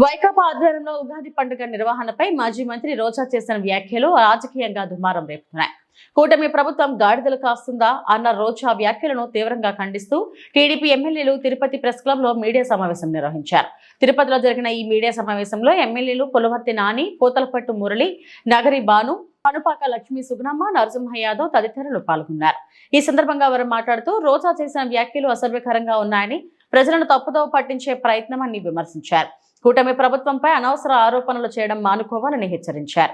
వైకాపా ఆధ్వర్యంలో ఉగాది పండుగ నిర్వహణపై మాజీ మంత్రి రోజా చేసిన వ్యాఖ్యలు రాజకీయంగా దుమారం రేపుతున్నాయి. కూటమి ప్రభుత్వం గాడిదలు కాస్తుందా అన్న రోజా వ్యాఖ్యలను తీవ్రంగా ఖండిస్తూ టీడీపీ ఎమ్మెల్యేలు తిరుపతి ప్రెస్ క్లబ్ లో మీడియా సమావేశం నిర్వహించారు. తిరుపతిలో జరిగిన ఈ మీడియా సమావేశంలో ఎమ్మెల్యేలు పులవర్తి నాని, పూతలపట్టు మురళి, నగరి బాను, అనుపాక లక్ష్మీ సుగుణమ్మ, నరసింహ యాదవ్ తదితరులు పాల్గొన్నారు. ఈ సందర్భంగా వారు మాట్లాడుతూ రోజా చేసిన వ్యాఖ్యలు అసభ్యకరంగా ఉన్నాయని, ప్రజలను తప్పుదోవ పట్టించే ప్రయత్నమని విమర్శించారు. కూటమి ప్రభుత్వంపై అనవసర ఆరోపణలు చేయడం మానుకోవాలని హెచ్చరించారు.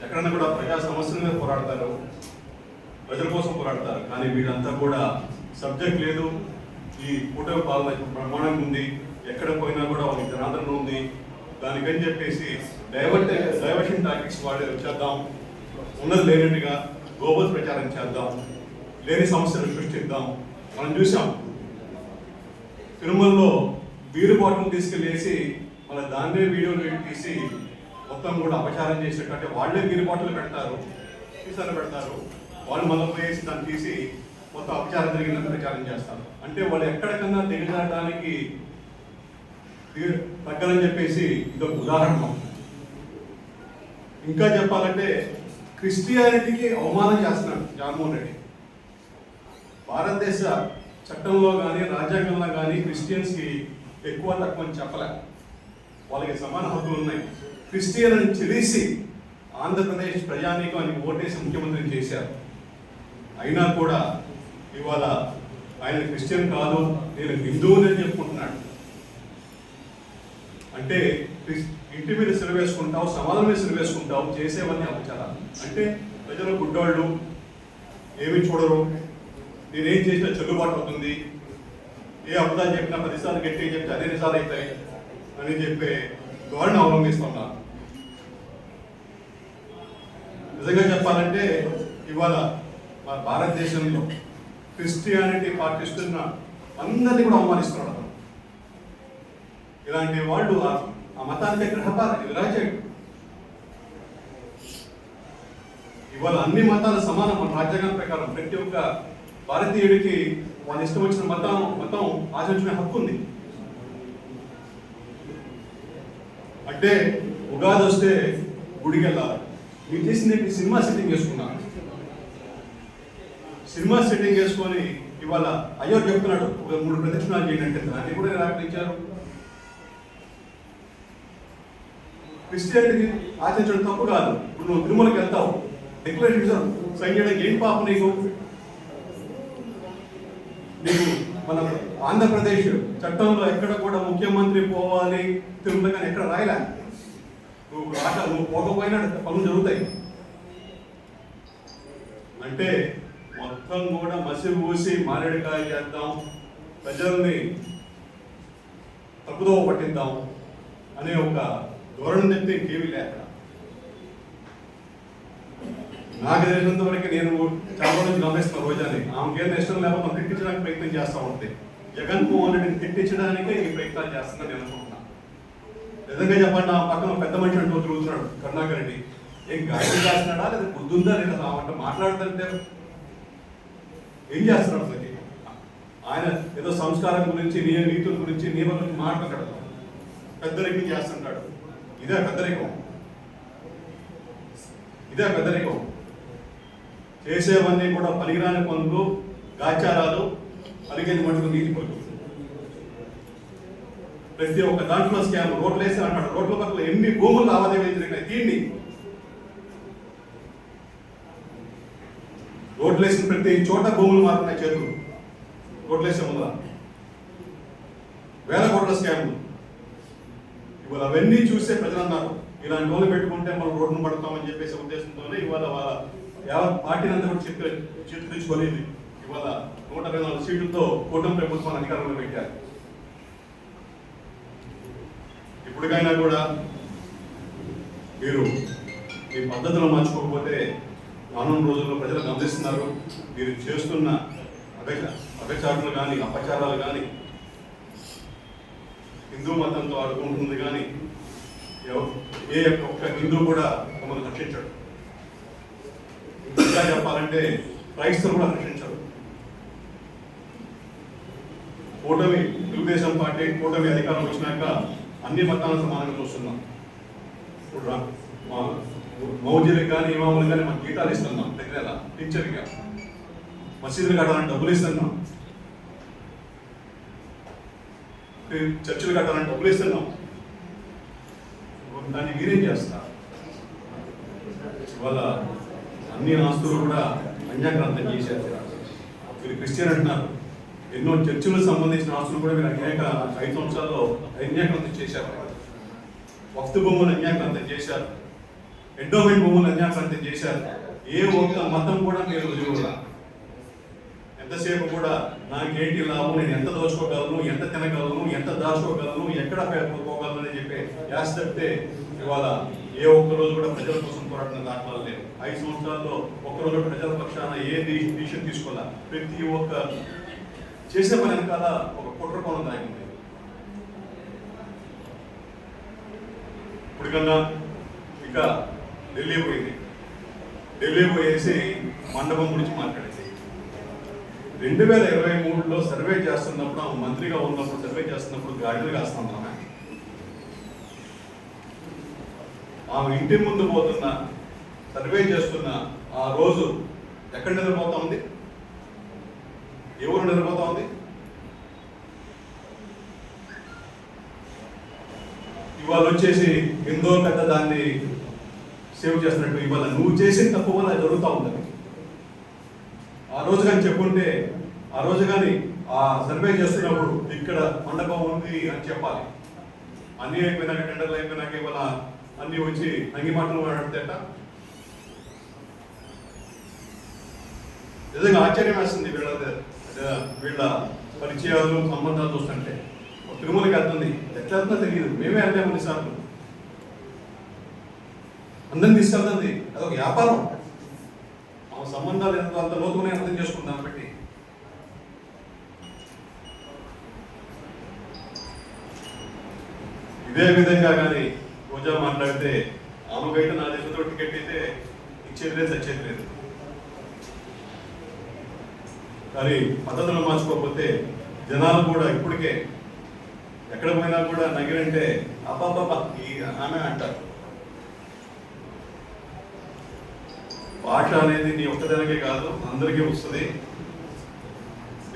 ఎక్కడన్నా కూడా ప్రజా సమస్యల మీద పోరాడతారు, ప్రజల కోసం పోరాడతారు, కానీ వీళ్ళంతా కూడా సబ్జెక్ట్ లేదు. ఈ కూటమి పాలన ప్రమాణంగా ఉంది, ఎక్కడ పోయినా కూడా వాళ్ళకి జనాదరణ ఉంది. దానికని చెప్పేసి డైవర్షన్ టాక్టిక్స్ వాడే చేద్దాం, ఉన్నది లేనట్టుగా గ్లోబల్ ప్రచారం చేద్దాం, లేని సమస్యలు సృష్టిద్దాం. మనం చూసాం తిరుమలలో బీరు బాటిల్ తీసుకెళ్ళేసి మన దాన్నే వీడియోలు తీసి మొత్తం కూడా అపచారం చేసినట్టు వాళ్ళే బీరు బాటిల్ పెడతారు, సీసాలు పెడతారు, వాళ్ళు మళ్ళీ పోయేసి దాన్ని తీసి మొత్తం అపచారం జరిగినట్టు ప్రచారం చేస్తారు. అంటే వాళ్ళు ఎక్కడికన్నా దిగజారడానికి తగ్గదని చెప్పేసి ఇదొక ఉదాహరణ. ఇంకా చెప్పాలంటే క్రిస్టియానిటీకి అవమానం చేస్తున్నాడు జగన్మోహన్ రెడ్డి. భారతదేశ చట్టంలో కానీ రాజ్యాంగంలో కానీ క్రిస్టియన్స్కి ఎక్కువ తక్కువ అని చెప్పలే, వాళ్ళకి సమాన హక్కులు ఉన్నాయి. క్రిస్టియన్ అని తెలిసి ఆంధ్రప్రదేశ్ ప్రజానీకాన్ని ఓటేసి ముఖ్యమంత్రిని చేశారు. అయినా కూడా ఇవాళ ఆయన క్రిస్టియన్ కాదు, నేను హిందువుని అని చెప్పుకుంటున్నాడు. అంటే ఇంటి మీద సిరవేసుకుంటావు, సమాజం మీద సిరవేసుకుంటావు, చేసేవన్నీ అపచారాలు. అంటే ప్రజలు గుడ్డోళ్ళు ఏమి చూడరు, నేనేం చేసినా చెల్లుబాటు అవుతుంది, ఏ అబద్ధాలు చెప్పినా 10 సార్లు గట్టిగా చెప్తే అదే నిజాలు అవుతాయి అని చెప్పే ధోరణి అవలంబిస్తున్నారు. నిజంగా చెప్పాలంటే ఇవాళ మన భారతదేశంలో క్రిస్టియానిటీ పాటిస్తున్న అందరినీ కూడా అవమానిస్తున్నాడు. ఇలాంటి వాళ్ళు ఆ మతానికి గ్రహపాలి విరాజేయుడు. ఇవాళ అన్ని మతాలు సమానం. మన రాజ్యాంగం ప్రకారం ప్రతి ఒక్క భారతీయుడికి వాళ్ళ ఇష్టం వచ్చిన మతం ఆచరించుకునే హక్కు ఉంది. అంటే ఉగాది వస్తే గుడికి వెళ్ళాలి. మీరు చేసింది సినిమా సెట్టింగ్ చేసుకున్నారు. సినిమా సెట్టింగ్ చేసుకొని ఇవాళ అయ్యో చెప్తున్నాడు ఒక 3 ప్రదక్షిణాలు చేయండి, దాన్ని కూడా నిరాకరించారు. క్రిస్టియానిటీ ఆచరించడం తప్పు కాదు. ఇప్పుడు నువ్వు తిరుమలకి వెళ్తావు, డిక్లరేషన్ సైన్ చేయడానికి ఏం పాప నీకు? నీకు మన ఆంధ్రప్రదేశ్ చట్టంలో ఎక్కడ కూడా ముఖ్యమంత్రి పోవాలి తిరుమల కానీ ఎక్కడ రాయలే. నువ్వు పోకపోయినా పనులు జరుగుతాయి. అంటే మొత్తం కూడా మసి పూసి మారేడుకాయ చేద్దాం, ప్రజల్ని తప్పుదోవ పట్టిద్దాం అనే ఒక ధోరణి చెప్తే ఇంకేమీ లేక. నాకు తెలిసినంత వరకు నేను చాలా రోజు గమనిస్తాను రోజాని. ఆమెకేం ఇష్టం లేకపోతే మనం తిట్టించడానికి ప్రయత్నం చేస్తూ ఉంటుంది. జగన్మోహన్ రెడ్డిని తిట్టించడానికే ఈ ప్రయత్నాలు చేస్తుందని నేను అనుకుంటున్నాను. నిజంగా చెప్పండి, ఆ పక్కన పెద్ద మనిషి అంటూ తిరుగుతున్నాడు కరుణాకర్ రెడ్డి. ఏం గాయకులు చేస్తున్నాడా లేదా బుద్ధుందా లేదా అంటే మాట్లాడుతుంటే ఏం చేస్తున్నాడు? అసలు ఆయన ఏదో సంస్కారం గురించి నీతుల గురించి నియమం గురించి మాట్లాడతాడు, పెద్దరికం చేస్తుంటాడు. ఇదే పెద్దరికం, ఇదే పెద్దరికం. చేసేవన్నీ కూడా పనికిరాని పనులు, గాచారాలు, పలికేది మటుకు నీతి పనులు. ప్రతి ఒక్క దాంట్లో స్కామ్. రోడ్లు వేసి అంటాడు, రోడ్ల పక్కన ఎన్ని భూములు లావాదేవీలు జరిగినాయి. దీన్ని రోడ్లు వేసిన ప్రతి చోట భూములు మారుతున్నాయి చేతులు. రోడ్లు వేసే ముందు వేల కోట్ల స్కామ్లు. ఇవాళ అవన్నీ చూసే ప్రజలు అన్నారు ఇలాంటి వాళ్ళు పెట్టుకుంటే మనం రోడ్డును పడతామని చెప్పేసి ఉద్దేశంతోనే ఇవాళ వాళ్ళ యావత్ పార్టీని అంతా కూడా చేతులు తెచ్చుకోలేదు. ఇవాళ 124 సీట్లతో కూటమి ప్రభుత్వాన్ని అధికారంలో పెట్టారు. ఇప్పటికైనా కూడా మీరు మీ పద్ధతులు మార్చుకోకపోతే రానున్న రోజుల్లో ప్రజలు గమనిస్తున్నారు. మీరు చేస్తున్న అగచారులు కానీ అపచారాలు కానీ, హిందూ మతంతో ఆడుకుంటుంది కానీ ఏ ఒక్క హిందూ కూడా తమను రక్షించడు. ఇంకా చెప్పాలంటే క్రైస్తవులు కూడా రక్షించరు. కూటమి తెలుగుదేశం పార్టీ కూటమి అధికారం వచ్చినాక అన్ని మతాలను సమానంగా చూస్తున్నాం. ఇప్పుడు మౌజీలకు కానీ ఇమాములకు కానీ మనం గీతాలు ఇస్తున్నాం, దగ్గర టీచర్గా మసీదులు కట్టాలని డబ్బులు ఇస్తున్నాం, చర్చిలు కట్టాలని డబ్బులు ఇస్తున్నాం. దాన్ని మీరేం చేస్తారు? ఇవాళ అన్ని ఆస్తులు కూడా అన్యాక్రాంతం చేశారు. మీరు క్రిస్టియన్ అంటున్నారు, ఎన్నో చర్చిలకు సంబంధించిన ఆస్తులు కూడా మీరు 5 సంవత్సరాల్లో అన్యాక్రాంతం చేశారు. వక్తు భూములు అన్యాక్రాంతం చేశారు, ఎండోమెంట్ భూములు అన్యాక్రాంతం చేశారు. ఏ ఒక్క మతం కూడా మీరు రుజువుగా ఎంతసేపు కూడా నాకేంటి లాభం, నేను ఎంత దోచుకోగలను, ఎంత తినగలను, ఎంత దాచుకోగలను, ఎక్కడ పోగలను అని చెప్పి యాస్ తప్పితే ఇవాళ ఏ ఒక్క రోజు కూడా ప్రజల కోసం పోరాడిన దాఖలాలు లేవు. 5 సంవత్సరాల్లో ఒక్కరోజు ప్రజల పక్షాన ఏ డిసిషన్ తీసుకోవాలా, ప్రతి ఒక్క చేసే పని వెనకాల ఒక కుట్ర కోణం దాగి ఉంది. ఇప్పటికన్నా ఇక ఢిల్లీ పోయేసి మండపం గురించి మాట్లాడేది. 2023లో సర్వే చేస్తున్నప్పుడు, ఆమె మంత్రిగా ఉన్నప్పుడు సర్వే చేస్తున్నప్పుడు గాడిదలు కాస్తున్నాం. ఆమె ఇంటి ముందు పోతున్న సర్వే చేస్తున్న ఆ రోజు ఎక్కడ నిద్రపోతా ఉంది? ఎవరు నిద్రపోతా ఉంది? ఇవాళ వచ్చేసి ఎంతో పెద్ద దాన్ని సేవ్ చేస్తున్నట్టు ఇవాళ నువ్వు చేసిన తప్పు వల్ల జరుగుతూ ఉందని ఆ రోజు కానీ చెప్పుంటే, ఆ రోజు కానీ ఆ సర్వే చేస్తున్నప్పుడు ఇక్కడ మండపం ఉంది అని చెప్పాలి. అన్నీ అయిపోయినాక, టెండర్లు అయిపోయినాక ఇవాళ అన్నీ వచ్చి అంగి మాటలు మాట్లాడితేట నిజంగా ఆశ్చర్యం వేస్తుంది. వీళ్ళ పరిచయాలు, సంబంధాలు చూస్తుంటే తిరుమలకి వెళ్తుంది, ఎట్లా వెళ్తుందో తెలియదు. మేమే వెళ్ళాము కొన్నిసార్లు, అందరిని తీసుకెళ్తుంది. అదొక వ్యాపారం. ఆ సంబంధాలు ఎంత అంత లోతుగానే అర్థం చేసుకుందాం. బట్టి ఇదే విధంగా కానీ రోజా మాట్లాడితే ఆమెకైతే నా దేశంతో టికెట్ అయితే ఇచ్చేది లేదు, చచ్చేది లేదు. కానీ పద్ధతులు మార్చుకోకపోతే జనాలు కూడా ఇప్పటికే ఎక్కడ పోయినా కూడా నగిరంటే అబ్బాబ్బా ఆమె అంటారు. భాష అనేది నీ ఒక్కదానికే కాదు, అందరికీ వస్తుంది.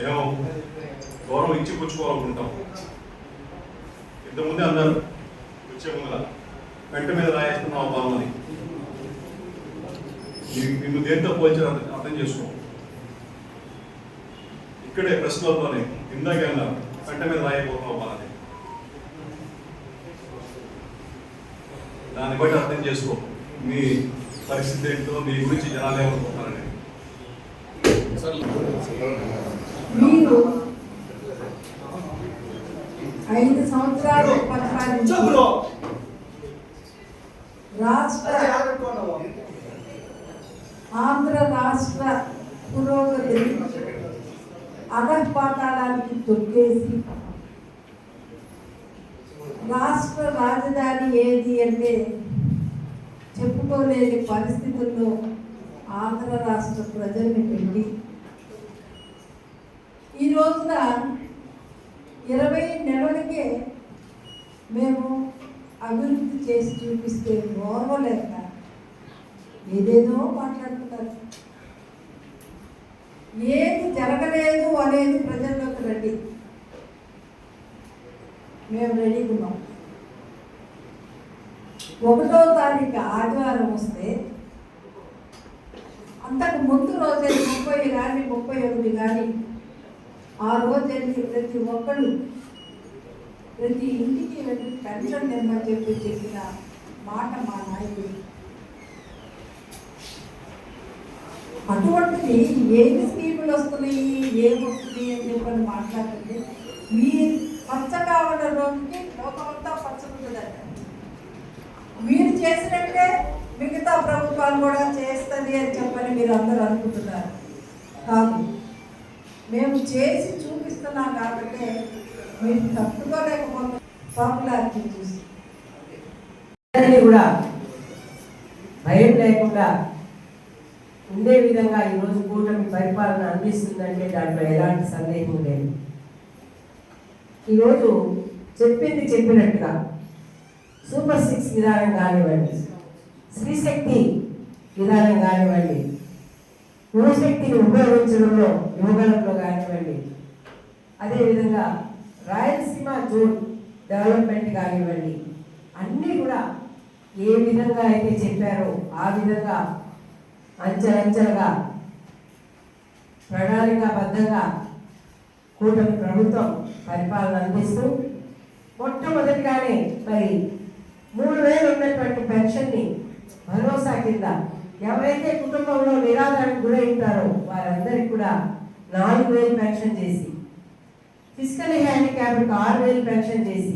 ఏమో గౌరవం ఇచ్చి పుచ్చుకోవాలనుకుంటాం. ఇంతకుముందే అన్నారు వచ్చే ముందర వెంట మీద రాయేస్తున్నావు బాగుంది. నిన్ను దేంతో పోల్చి అర్థం చేసుకో. ఇక్కడే ప్రశ్నలతోనే ఇందాకే అన్నారు వెంట మీద రాయకపోతున్నావు బాగుంది. దాన్ని బట్టి అర్థం చేసుకో నీ పరిస్థితి ఏంటో, నీ గురించి జనాలు ఏమనుకుంటున్నారని. మీరు 5 సంవత్సరాలు పరిపాలించి ఆంధ్ర రాష్ట్ర పురోగతిని అధపాతాళానికి తొక్కేసి రాష్ట్ర రాజధాని ఏది అంటే చెప్పుకోలేని పరిస్థితుల్లో ఆంధ్ర రాష్ట్ర ప్రజల్ని పెట్టి ఈ రోజున 20 నెలలకే మేము అభివృద్ధి చేసి చూపిస్తే ఓర్వలేక ఏదేదో మాట్లాడుతున్నారు. ఏది జరగలేదు అనేది ప్రజల్లోకి రండి, మేము రెడీగా ఉన్నాం. 1వ తారీఖు ఆదివారం వస్తే అంతకు ముందు రోజే 30 కానీ 31 కానీ ఆ రోజు ప్రతి ఒక్కళ్ళు ప్రతి ఇంటికి వెళ్ళి పెన్షన్ నెమ్మని చెప్పిన మాట మా నాయకుడు. అటువంటిది ఏమి స్కీములు వస్తున్నాయి, ఏమొస్తుంది అని చెప్పని మాట్లాడండి. మీరు పచ్చ కావడం రోజుకి లోకమంతా పచ్చకుంటుందంట. మీరు చేసినట్టే మిగతా ప్రభుత్వాలు కూడా చేస్తుంది అని చెప్పని మీరు అందరూ అనుకుంటున్నారు. కాదు, మేము చేసి చూపిస్తున్నాం కాబట్టి మీరు తట్టుకోలేకపోతే పాపులారిటీ చూసి కూడా భయం లేకుండా ఉండే విధంగా ఈరోజు కూటమి పరిపాలన అందిస్తుందంటే దాంట్లో ఎలాంటి సందేహం లేదు. ఈరోజు చెప్పింది చెప్పినట్టుగా సూపర్ 6 విధానం కానివ్వండి, స్త్రీశక్తి విధానం కానివ్వండి, యువశక్తిని ఉపయోగించడంలో యువగలంలో కానివ్వండి, అదేవిధంగా రాయలసీమ జోన్ డెవలప్మెంట్ కానివ్వండి, అన్నీ కూడా ఏ విధంగా అయితే చెప్పారో ఆ విధంగా అంచెలంచెలుగా ప్రణాళికాబద్ధంగా కూటమి ప్రభుత్వం పరిపాలన అందిస్తూ మొట్టమొదటిగానే మరి 3,000 ఉన్నటువంటి పెన్షన్ని భరోసా కింద ఎవరైతే కుటుంబంలో నిరాధారణకు గురై ఉంటారో వారందరికీ కూడా 4,000 పెన్షన్ చేసి, ఫిజికల్ హ్యాండిక్యాప్కి 6,000 పెన్షన్ చేసి,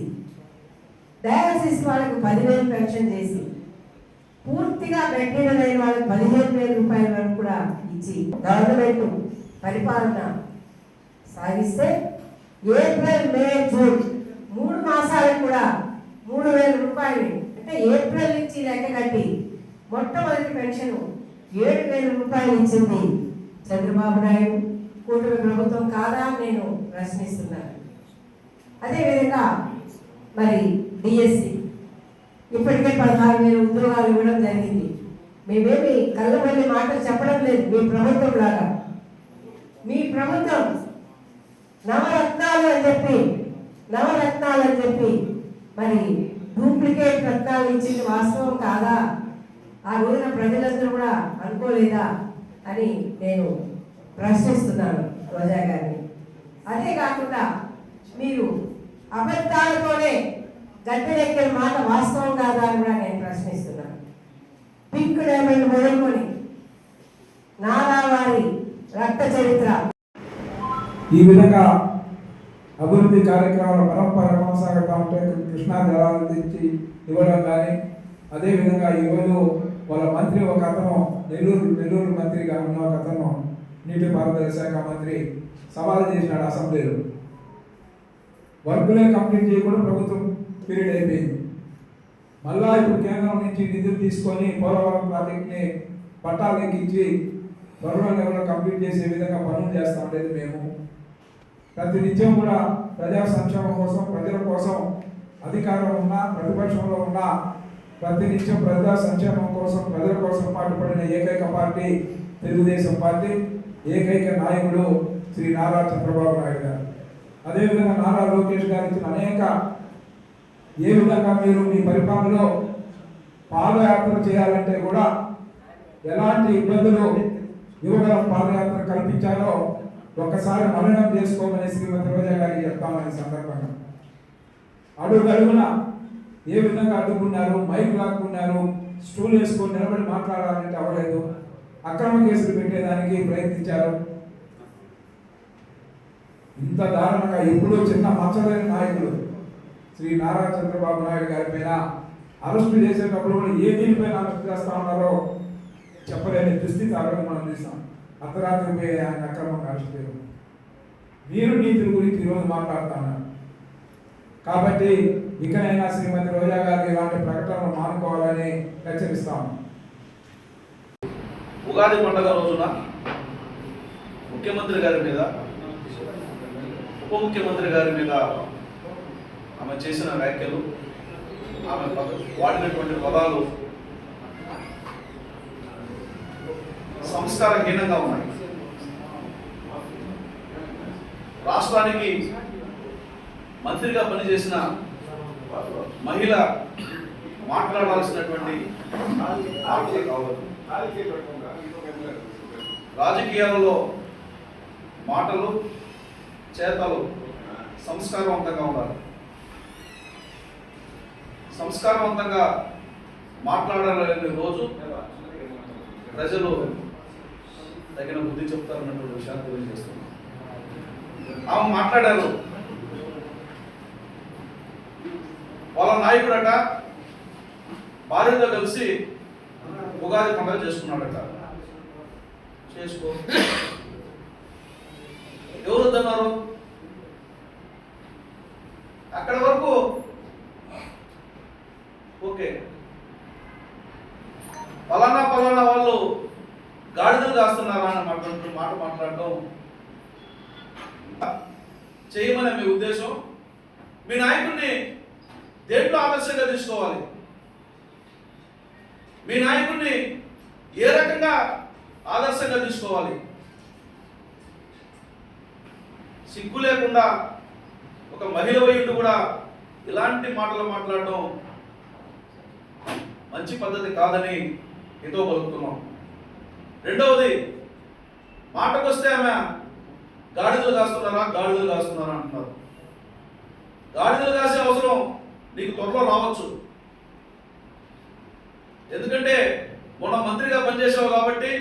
డయాలసిస్ వాళ్ళకు 10,000 పెన్షన్ చేసి, పూర్తిగా బెడ్రీడన్ అయిన వాళ్ళకి 15,000 రూపాయల వరకు కూడా ఇచ్చి గవర్నమెంట్ పరిపాలన సాగిస్తే ఏప్రిల్, మే, జూన్ 3 మాసాలకు కూడా 3,000 రూపాయలు, అంటే ఏప్రిల్ నుంచి లెక్క కట్టి మొట్టమొదటి పెన్షన్ 7,000 రూపాయలు ఇచ్చింది చంద్రబాబు నాయుడు కూటమి ప్రభుత్వం కాదా అని నేను ప్రశ్నిస్తున్నాను. అదేవిధంగా మరి డిఎస్సి ఇప్పటికే 16,000 ఉద్యోగాలు ఇవ్వడం జరిగింది. మేమేమి కళ్ళబల్లి మాటలు చెప్పడం లేదు. మీ ప్రభుత్వం లాగా మీ ప్రభుత్వం నవరత్నాలు అని చెప్పి మరి డూప్లికేట్ రత్నాలు ఇచ్చింది వాస్తవం కాదా? ఆ రోజున ప్రజలందరూ కూడా అనుకోలేదా అని నేను ప్రశ్నిస్తున్నాను రోజా గారిని. అదే కాకుండా మీరు అబద్ధాలతోనే గద్దెనెక్కిన మాట వాస్తవం కాదా అని కూడా నేను ప్రశ్నిస్తున్నాను. పింక్ డైమండ్ మొదలుకొని నారావారి రక్త చరిత్ర, ఈ విధంగా అభివృద్ధి కార్యక్రమాల పరంపర కొనసాగుతూ ఉంటే కృష్ణా జలాలను తెచ్చి ఇవ్వడం కానీ, అదేవిధంగా ఈరోజు వాళ్ళ మంత్రి ఒక అతను నెల్లూరు మంత్రిగా ఉన్న ఒక అతను నీటిపారుదల శాఖ మంత్రి సవాల్ చేసినాడు అసెంబ్లీలో. వర్కులే కంప్లీట్ చేయకుండా ప్రభుత్వం పీరియడ్ అయిపోయింది. మళ్ళా ఇప్పుడు కేంద్రం నుంచి నిధులు తీసుకొని పోలవరం ప్రాజెక్ట్ని పట్టాలు ఎక్కించి త్వరలో కంప్లీట్ చేసే విధంగా పనులు చేస్తూ ఉండేది మేము. ప్రతి నిత్యం కూడా ప్రజా సంక్షేమం కోసం, ప్రజల కోసం అధికారం ఉన్నా ప్రతిపక్షంలో ఉన్నా ప్రతి నిత్యం ప్రజా సంక్షేమం కోసం, ప్రజల కోసం పాటుపడిన ఏకైక పార్టీ తెలుగుదేశం పార్టీ, ఏకైక నాయకుడు శ్రీ నారా చంద్రబాబు నాయుడు గారు. అదేవిధంగా నారా లోకేష్ గారు ఇచ్చిన అనేక, ఏ విధంగా మీరు మీ పరిపాలనలో పాదయాత్ర చేయాలంటే కూడా ఎలాంటి ఇబ్బందులు యువగల పాదయాత్ర కల్పించారో ఒక్కసారి మననం చేసుకోమని శ్రీమతి రోజా గారికి చెప్తామని సందర్భంగా. అడుగడుగున ఏ విధంగా అడ్డుకున్నారు, మైక్ లాక్కున్నారు, స్టూల్ వేసుకొని నిలబడి మాట్లాడాలంటే అవ్వలేదు. అక్రమ కేసులు పెట్టేదానికి ప్రయత్నించారు. ఇంత దారుణంగా ఎప్పుడూ చిన్న మచ్చలేని నాయకుడు శ్రీ నారా చంద్రబాబు నాయుడు గారి పైన అరెస్టు చేసేటప్పుడు కూడా ఏ దీనిపైన అరెస్ట్ చేస్తా ఉన్నారో చెప్పలేని దుస్థితి ఆ రోజు మనం చూసాం. అర్ధరాత్రిపై ఆయన అక్రమంగా అరెస్ట్ చేయడం. మీరు నీతుల గురించి ఈరోజు మాట్లాడుతున్నారు కాబట్టి ఇకనైనా శ్రీమతి రోజా గారు ఇలాంటి ప్రకటనలు మానుకోవాలని హెచ్చరిస్తాము. ఉగాది పండుగ రోజున ముఖ్యమంత్రి గారి మీద, ఉప ముఖ్యమంత్రి గారి మీద ఆమె చేసిన వ్యాఖ్యలు, ఆమె వాడినటువంటి పదాలు సంస్కారహీనంగా ఉన్నాయి. రాష్ట్రానికి మంత్రిగా పనిచేసిన మహిళ మాట్లాడాల్సినటువంటి రాజకీయాలలో మాటలు, చేతలు సంస్కారవంతంగా ఉండాలి. సంస్కారవంతంగా మాట్లాడాలనే రోజు ప్రజలు తగిన బుద్ధి చెప్తారన్నటువంటి విషయాన్ని తెలియజేస్తున్నాం. ఆమె మాట్లాడారు, వాళ్ళ నాయకుడట భార్యతో కలిసి ఉగాది పండుగ చేసుకున్నాడట. చేసుకో, ఎవరు వద్దన్నారు? అక్కడ వరకు ఓకే. పలానా వాళ్ళు గాడిదలు కాస్తున్నారా అని మాట మాట్లాడటం చేయమనే మీ ఉద్దేశం. మీ నాయకుడిని దేంట్లో ఆదర్శంగా తీసుకోవాలి? మీ నాయకుడిని ఏ రకంగా ఆదర్శంగా తీసుకోవాలి? సిగ్గు లేకుండా ఒక మహిళ వయ్యుడు కూడా ఇలాంటి మాటలు మాట్లాడడం మంచి పద్ధతి కాదని హితో పలుకుతున్నాం. రెండవది, మాటకొస్తే ఆమె గాడిదలు కాస్తున్నారా అంటున్నారు. గాడిదలు కాసే అవసరం నీకు త్వరలో రావచ్చు. ఎందుకంటే మొన్న మంత్రిగా పనిచేసావు కాబట్టి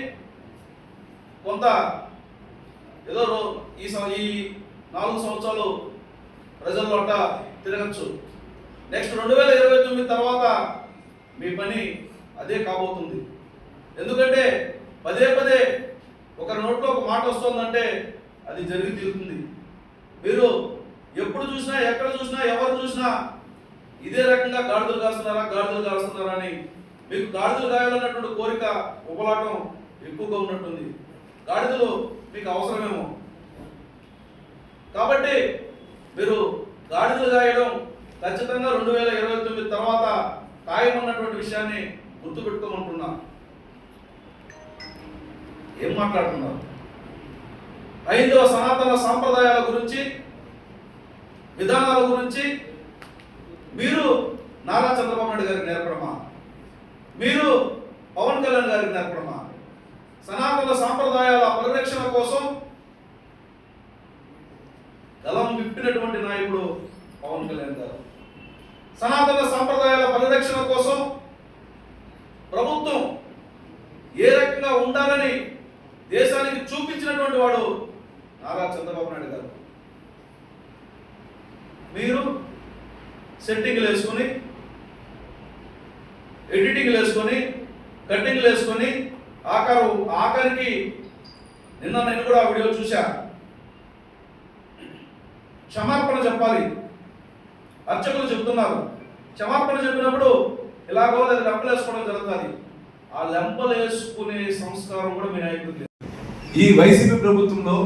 కొంత ఏదో ఈ 4 సంవత్సరాలు ప్రజల్లో అంట తిరగచ్చు. నెక్స్ట్ 2029 తర్వాత మీ పని అదే కాబోతుంది. ఎందుకంటే పదే పదే ఒకరి నోట్లో ఒక మాట వస్తుందంటే అది జరిగి తీరుతుంది. మీరు ఎప్పుడు చూసినా, ఎక్కడ చూసినా, ఎవరు చూసినా ఇదే రకంగా గాడిదలు కాస్తున్నారా అని మీకు గాడిదలు కాయాలన్నటువంటి కోరిక, ఉపలాటం ఎక్కువగా ఉన్నట్టుంది. గాడిదలు మీకు అవసరమేమో. కాబట్టి మీరు గాడిదలు కాయడం ఖచ్చితంగా 2029 తర్వాత ఖాయమన్నటువంటి విషయాన్ని గుర్తుపెట్టుకోమంటున్నా. ఏం మాట్లాడుతున్నారు? హైందవ సనాతన సాంప్రదాయాల గురించి, విధానాల గురించి మీరు నారా చంద్రబాబు నాయుడు గారికి నేర్పడమా? మీరు పవన్ కళ్యాణ్ గారికి నేర్పడమా? సనాతన సాంప్రదాయాల పరిరక్షణ కోసం గలం విప్పినటువంటి నాయకుడు పవన్ కళ్యాణ్ గారు. సనాతన సాంప్రదాయాల పరిరక్షణ కోసం ప్రభుత్వం ఏ రకంగా ఉండాలని దేశానికి చూపించినటువంటి వాడు నారా చంద్రబాబు నాయుడు గారు. మీరు సెట్టింగ్లు వేసుకొని, ఎడిటింగ్లు వేసుకొని, కట్టింగ్లు వేసుకొని ఆఖరికి నిన్న నేను కూడా వీడియో చూశా. క్షమాపణ చెప్పాలి. అర్చకులు చెప్తున్నారు, క్షమాపణ చెప్పినప్పుడు ఇలాగో లెంపలు వేసుకోవడం జరుగుతుంది. ఆ లెంపలు వేసుకునే సంస్కారం కూడా మీ నాయకుడికి లేదు. ఈ వైసీపీ ప్రభుత్వంలో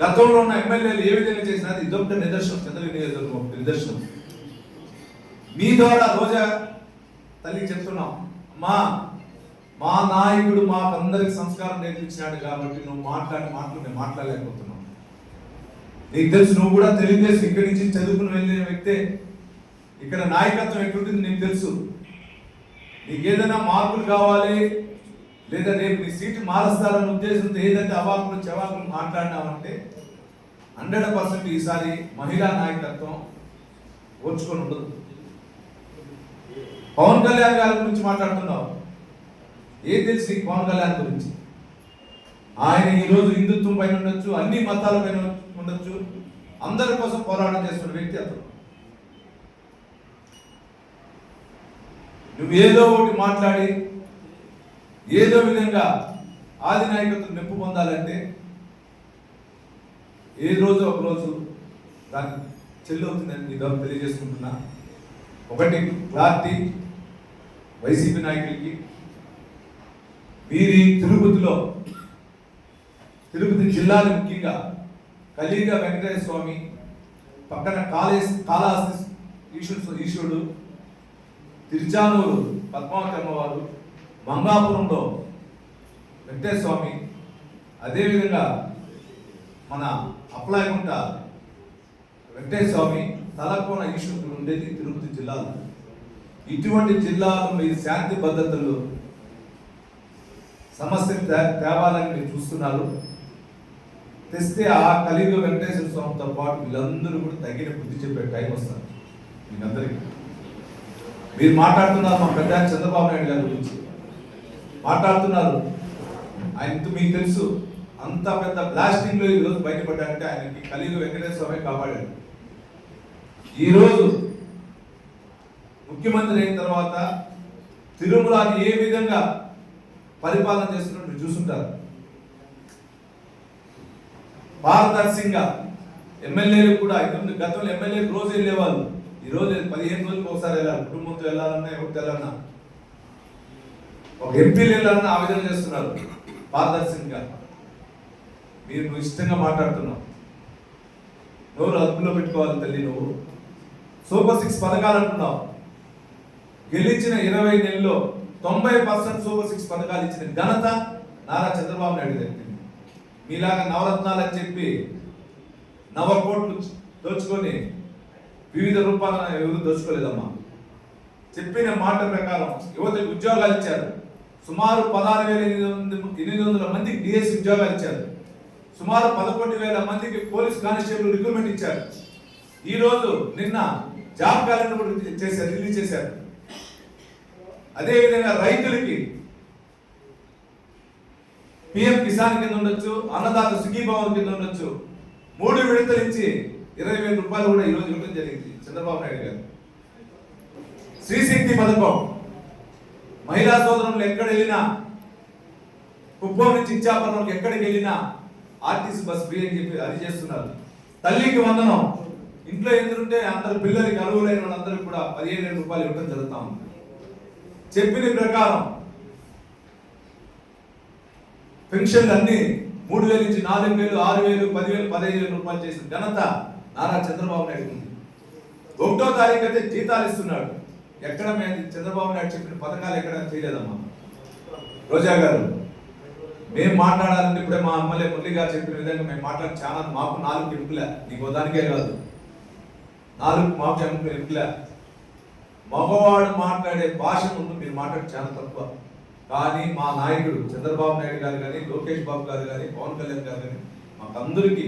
గతంలో ఉన్న ఎమ్మెల్యేలు ఏ విధంగా చేసినది ఇదొక నిదర్శనం. చంద్రగిరి నియోజకవర్గం నిదర్శనం. మీ ద్వారా రోజా తల్లికి చెప్తున్నాం, మా నాయకుడు మాకందరికి సంస్కారం నేర్పించినాడు కాబట్టి నువ్వు మాటలు నేను మాట్లాడలేకపోతున్నావు. నీకు తెలుసు, నువ్వు కూడా తెలుగుదేశం ఇక్కడి నుంచి చదువుకుని వెళ్ళిన వ్యక్తే. ఇక్కడ నాయకత్వం ఎట్లుంటుంది నీకు తెలుసు. నీకు ఏదైనా మార్పులు కావాలి, లేదా రేపు నీ సీటు మారుస్తారన్న ఉద్దేశంతో ఏదంటే అవాకులు చెవాకులు మాట్లాడినామంటే 100% ఈసారి మహిళా నాయకత్వం ఓర్చుకొని ఉండదు. పవన్ కళ్యాణ్ గారి గురించి మాట్లాడుతున్నావు. ఏం తెలుసు నీకు పవన్ కళ్యాణ్ గురించి? ఆయన ఈరోజు హిందుత్వం పైన ఉండొచ్చు, అన్ని మతాల పైన ఉండొచ్చు, అందరి కోసం పోరాటం చేస్తున్న వ్యక్తి అతను. నువ్వు ఏదో ఒకటి మాట్లాడి ఏదో విధంగా ఆది నాయకత్వం మెప్పు పొందాలంటే ఏ రోజు ఒక రోజు దానికి చెల్లవుతుందని మీ ద్వారా తెలియజేసుకుంటున్నా. ఒకటి క్లారిటీ వైసీపీ నాయకులకి, వీరి తిరుపతి జిల్లాలో ముఖ్యంగా కలిగ వెంకటేశ్వర స్వామి పక్కన కాళహస్తి ఈశ్వరుడు, తిరుచానూరు పద్మావతి అమ్మవారు, మంగాపురంలో వెంకటేశ్వర స్వామి, అదేవిధంగా మన అప్లాయకుంట వెంకటేశ్వర స్వామి, తలకోన ఈశ్వరుడు ఉండేది తిరుపతి జిల్లాలో. ఇటువంటి జిల్లాలో మీరు శాంతి భద్రతలు సమస్యలు తేవాలని మీరు చూస్తున్నారు. తెస్తే ఆ కలిగ వెంకటేశ్వర స్వామితో పాటు వీళ్ళందరూ కూడా తగిన బుద్ధి చెప్పే టైం వస్తారు మీకందరికీ. మీరు మాట్లాడుతున్నారు మా పెద్ద చంద్రబాబు నాయుడు గారి గురించి మాట్లాడుతున్నారు. ఆయనతో మీకు తెలుసు, అంత పెద్ద బ్లాస్టింగ్ లో ఈరోజు బయటపడ్డారంటే ఆయనకి కలిగ వెంకటేశ్వర స్వామి కాపాడాడు. ఈరోజు ముఖ్యమంత్రి అయిన తర్వాత తిరుమలని ఏ విధంగా పరిపాలన చేస్తున్నట్టు మీరు చూసుంటారు. పారదర్శకంగా ఎమ్మెల్యేలు కూడా గతంలో ఎమ్మెల్యేలు రోజు వెళ్ళేవాళ్ళు, ఈరోజు 15 రోజులకు ఒకసారి వెళ్ళాలి. కుటుంబంతో వెళ్ళాలన్నా, ఎవరితో వెళ్ళాలన్నా, ఒక ఎంపీలు వెళ్ళాలన్నా ఆ విధంగా చేస్తున్నారు పారదర్శకంగా. నువ్వు ఇష్టంగా మాట్లాడుతున్నావు. నోరు అదుపులో పెట్టుకోవాలి తల్లి. నువ్వు సూపర్ 6 పథకాలు అంటున్నావు. గెలిచిన 20 నెలల్లో 90% సూపర్ 6 పథకాలు ఇచ్చిన ఘనత నారా చంద్రబాబు నాయుడు దక్కింది. మీలాగా నవరత్నాలు అని చెప్పి 9 కోట్లు దోచుకొని వివిధ రూపాలను ఎవరు దోచుకోలేదమ్మా. చెప్పిన మాట ప్రకారం యువతకు ఉద్యోగాలు ఇచ్చారు. సుమారు 16,800 మందికి డిఎస్ ఉద్యోగాలు ఇచ్చారు. సుమారు 11,000 మందికి పోలీస్ కానిస్టేబుల్ రిక్రూట్మెంట్ ఇచ్చారు. ఈ రోజు నిన్న జాబ్ క్యాలెండర్ కూడా రిలీజ్ చేశారు. అదేవిధంగా రైతులకి పిఎం కిసాన్ కింద ఉండొచ్చు, అన్నదాత సుఖీభావం కింద ఉండొచ్చు, 3 విడతలు ఇచ్చి 20,000 రూపాయలు కూడా ఈరోజు ఇవ్వడం జరిగింది చంద్రబాబు నాయుడు గారు. శ్రీశక్తి పథకం మహిళా సోదరులు ఎక్కడ వెళ్ళినా, కుప్పం నుంచి ఇచ్చాపురంకి ఎక్కడికి వెళ్ళినా ఆర్టీసీ బస్ ఫ్రీ అని చెప్పి అది చేస్తున్నారు. తల్లికి వందనం, ఇంట్లో ఎందుకుంటే అందరు పిల్లలకి అర్హులైన వాళ్ళందరికీ కూడా 15,000 రూపాయలు ఇవ్వడం జరుగుతా ఉంది. చెప్పిన ప్రకారం పెన్షన్లు అన్ని 3,000 నుంచి 4,000, 6,000, 10,000, 15,000 రూపాయలు చేసిన ఘనత నారా చంద్రబాబు నాయుడు ఉంది. 1వ తారీఖు అయితే జీతాలు ఇస్తున్నాడు. ఎక్కడ మేము చంద్రబాబు నాయుడు చెప్పిన పథకాలు ఎక్కడ చేయలేదమ్మా. రోజా గారు, మేము మాట్లాడాలంటే ఇప్పుడే మా ఎమ్మెల్యే మురళి గారు చెప్పిన విధంగా మేము మాట్లాడి చాలా మాకు 4 ఎంపులే, నీకు దానికే కాదు 4 మాకు ఎంపులే. మగవాడు మాట్లాడే భాష ముందు మీరు మాట్లాడి చాలా తక్కువ. కానీ మా నాయకుడు చంద్రబాబు నాయుడు గారు కానీ, లోకేష్ బాబు గారు కానీ, పవన్ కళ్యాణ్ గారు కానీ మాకందరికీ